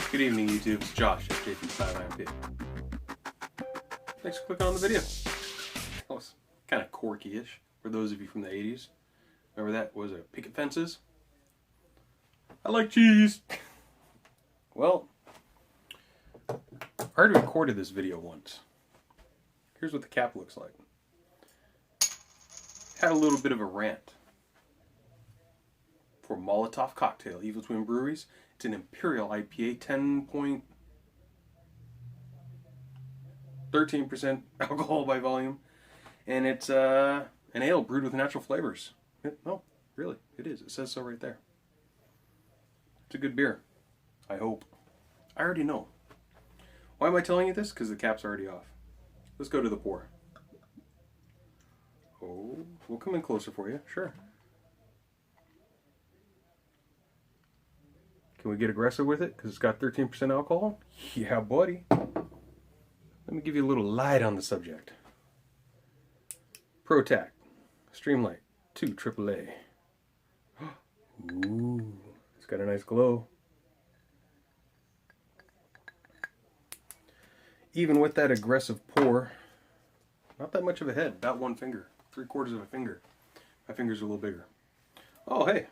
Good evening, YouTube. It's Josh at JP5IMP. Thanks for clicking on the video. That was kind of quirky-ish for those of you from the 80s. Remember that? Was it picket fences? I like cheese! Well, I already recorded this video once. Here's what the cap looks like. Had a little bit of a rant for Molotov cocktail, Eviltwin Breweries. It's an Imperial IPA, 10.13% alcohol by volume, and it's an ale brewed with natural flavors. No, really, it is. It says so right there. It's a good beer. I hope. I already know. Why am I telling you this? Because the cap's already off. Let's go to the pour. Oh, we'll come in closer for you. Sure. Can we get aggressive with it? Because it's got 13% alcohol? Yeah, buddy. Let me give you a little light on the subject. ProTac Streamlight 2 AAA. Ooh, it's got a nice glow. Even with that aggressive pour, not that much of a head, about one finger, 3/4 of a finger. My fingers are a little bigger. Oh, hey.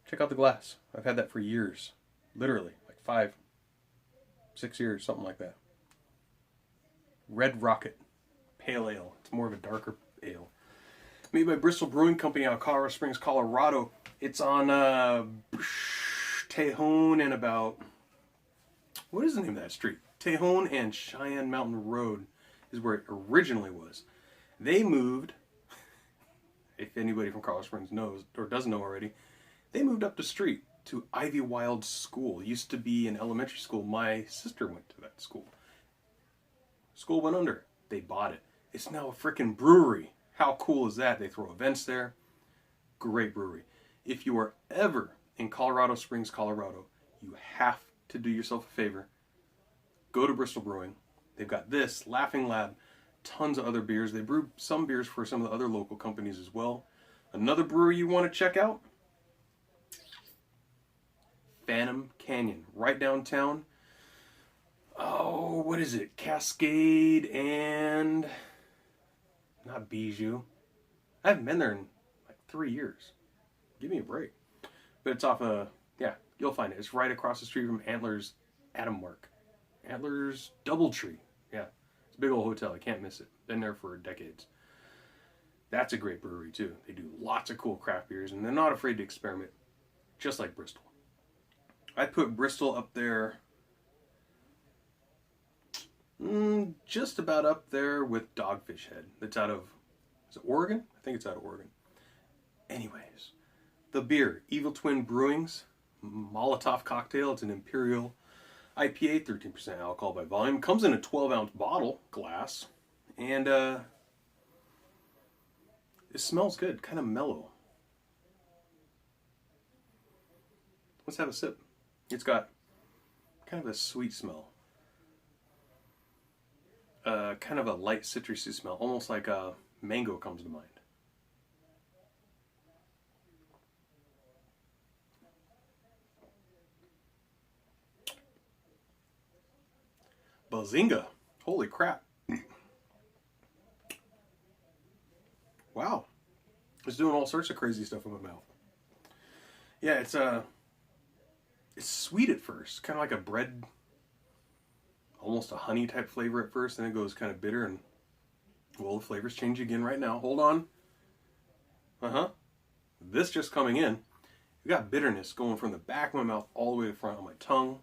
Check out the glass. I've had that for years. Literally, like 5, 6 years, something like that. Red Rocket Pale Ale. It's more of a darker ale. Made by Bristol Brewing Company out of Colorado Springs, Colorado. It's on Tejon and about... What is the name of that street? Tejon and Cheyenne Mountain Road is where it originally was. They moved, if anybody from Colorado Springs knows or doesn't know already, they moved up the street to Ivy Wild School. It used to be an elementary school. My sister went to that school. School went under. They bought it. It's now a freaking brewery. How cool is that? They throw events there. Great brewery. If you are ever in Colorado Springs, Colorado, you have to do yourself a favor. Go to Bristol Brewing. They've got this, Laughing Lab, tons of other beers. They brew some beers for some of the other local companies as well. Another brewery you want to check out? Phantom Canyon, right downtown. Oh, what is it? Cascade and... not Bijou. I haven't been there in like 3 years. Give me a break. But it's off a... yeah, you'll find it. It's right across the street from Antlers Adam Mark. Antlers Doubletree. Yeah, it's a big old hotel. I can't miss it. Been there for decades. That's a great brewery too. They do lots of cool craft beers and they're not afraid to experiment, just like Bristol. I put Bristol up there, just about up there with Dogfish Head. That's out of, is it Oregon? I think it's out of Oregon. Anyways, the beer, Eviltwin Brewing's Molotov cocktail. It's an Imperial IPA, 13% alcohol by volume. Comes in a 12-ounce bottle, glass, and it smells good, kind of mellow. Let's have a sip. It's got kind of a sweet smell. Kind of a light citrusy smell, almost like a mango comes to mind. Bazinga! Holy crap. Wow. It's doing all sorts of crazy stuff in my mouth. Yeah, it's sweet at first, kind of like a bread, almost a honey type flavor at first, then it goes kind of bitter, and well, the flavors change again right now. Hold on. This just coming in. We got bitterness going from the back of my mouth all the way to the front of my tongue.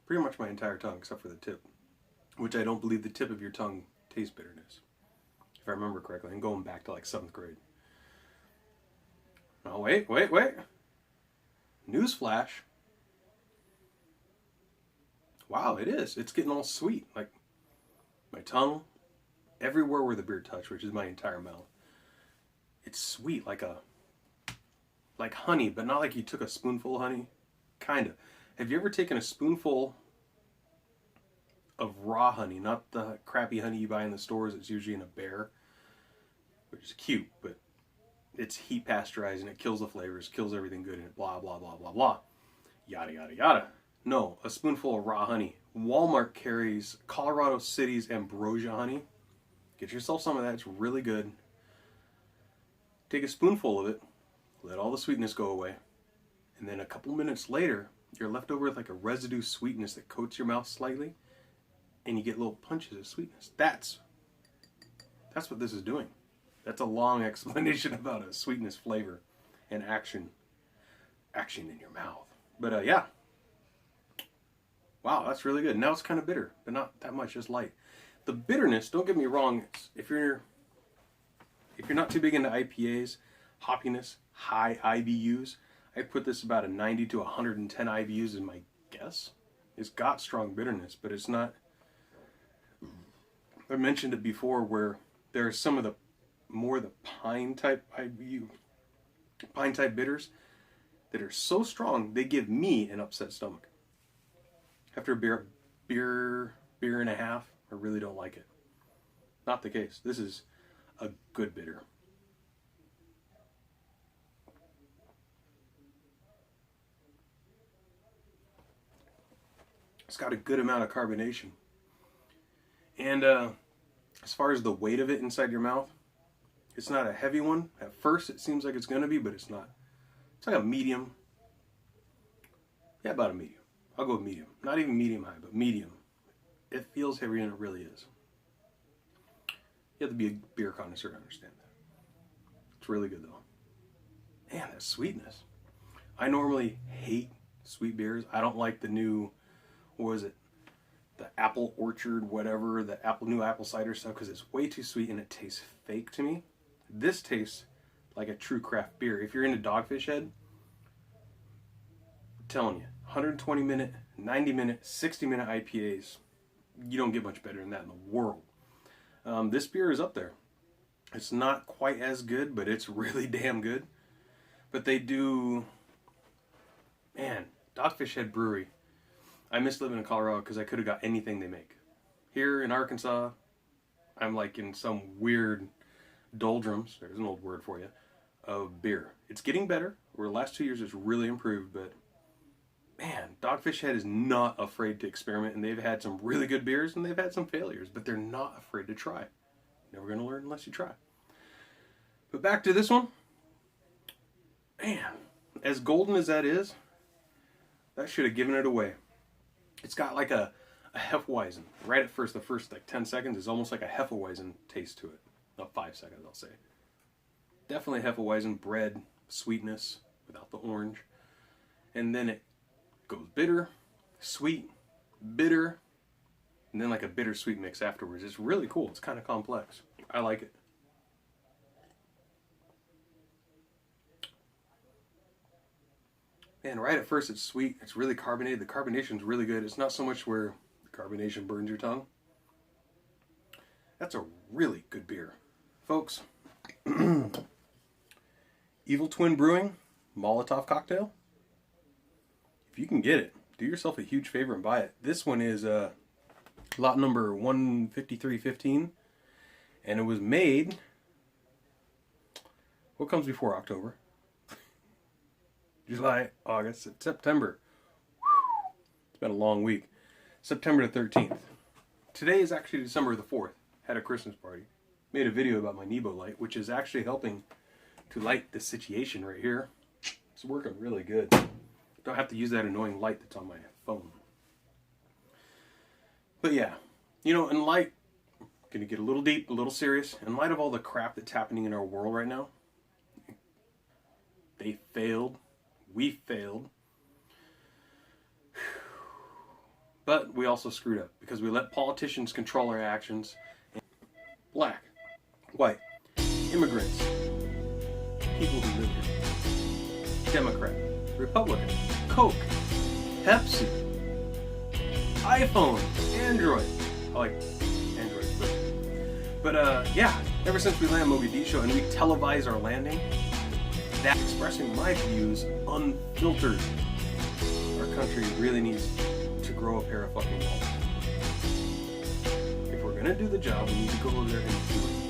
Pretty much my entire tongue, except for the tip, which I don't believe the tip of your tongue tastes bitterness, if I remember correctly. I'm going back to like 7th grade. Oh, wait. Newsflash. Wow, it is. It's getting all sweet. Like my tongue, everywhere where the beer touched, which is my entire mouth. It's sweet, like honey, but not like you took a spoonful of honey. Kind of. Have you ever taken a spoonful of raw honey, not the crappy honey you buy in the stores? It's usually in a bear, which is cute, but it's heat pasteurized and it kills the flavors, kills everything good in it, blah, blah, blah, blah, blah. yada, yada, yada. No, a spoonful of raw honey. Walmart carries Colorado City's ambrosia honey. Get yourself some of that. It's really good. Take a spoonful of it. Let all the sweetness go away. And then a couple minutes later, you're left over with like a residue sweetness that coats your mouth slightly. And you get little punches of sweetness. That's what this is doing. That's a long explanation about a sweetness flavor and action in your mouth. But yeah. Wow, that's really good. Now it's kind of bitter, but not that much, just light. The bitterness, don't get me wrong, if you're not too big into IPAs, hoppiness, high IBUs, I put this about a 90 to 110 IBUs is my guess. It's got strong bitterness, but it's not. I mentioned it before where there are some of the pine type IBU, pine type bitters that are so strong they give me an upset stomach. After a beer and a half, I really don't like it. Not the case. This is a good bitter. It's got a good amount of carbonation. And as far as the weight of it inside your mouth, it's not a heavy one. At first it seems like it's going to be, but it's not. It's like a medium. Yeah, about a medium. I'll go with medium. Not even medium high, but medium. It feels heavier than it really is. You have to be a beer connoisseur to understand that. It's really good though. Man, that sweetness. I normally hate sweet beers. I don't like the new, what was it? The apple orchard, whatever, the new apple cider stuff, because it's way too sweet and it tastes fake to me. This tastes like a true craft beer. If you're into Dogfish Head, I'm telling you, 120 minute, 90 minute, 60 minute IPAs, you don't get much better than that in the world. This beer is up there. It's not quite as good, but it's really damn good. But they do, man, Dogfish Head Brewery. I miss living in Colorado because I could have got anything they make. Here in Arkansas, I'm like in some weird doldrums, there's an old word for you, of beer. It's getting better. Over the last 2 years, it's really improved, but man, Dogfish Head is not afraid to experiment, and they've had some really good beers, and they've had some failures, but they're not afraid to try. Never going to learn unless you try. But back to this one. Man, as golden as that is, that should have given it away. It's got like a Hefeweizen. Right at first, the first like 10 seconds is almost like a Hefeweizen taste to it. Not 5 seconds, I'll say. Definitely Hefeweizen, bread, sweetness, without the orange. And then it goes bitter, sweet, bitter, and then like a bittersweet mix afterwards. It's really cool. It's kind of complex. I like it. And right at first it's sweet. It's really carbonated. The carbonation's really good. It's not so much where the carbonation burns your tongue. That's a really good beer. Folks, Eviltwin Brewing, Molotov cocktail. If you can get it, do yourself a huge favor and buy it. This one is lot number 15315. And it was made, what comes before October? July, August, September. It's been a long week. September the 13th. Today is actually December the 4th. Had a Christmas party. Made a video about my Nebo light, which is actually helping to light the situation right here. It's working really good. Don't have to use that annoying light that's on my phone. But yeah, you know, in light, gonna get a little deep, a little serious. In light of all the crap that's happening in our world right now, they failed. We failed. But we also screwed up because we let politicians control our actions. Black, white, immigrants, people who live here, Democrat, Republican, Coke, Pepsi, iPhone, Android. I like Android first. But yeah, ever since we landed Mogadishu and we televise our landing, that's expressing my views unfiltered. Our country really needs to grow a pair of fucking balls. If we're gonna do the job, we need to go over there and do it.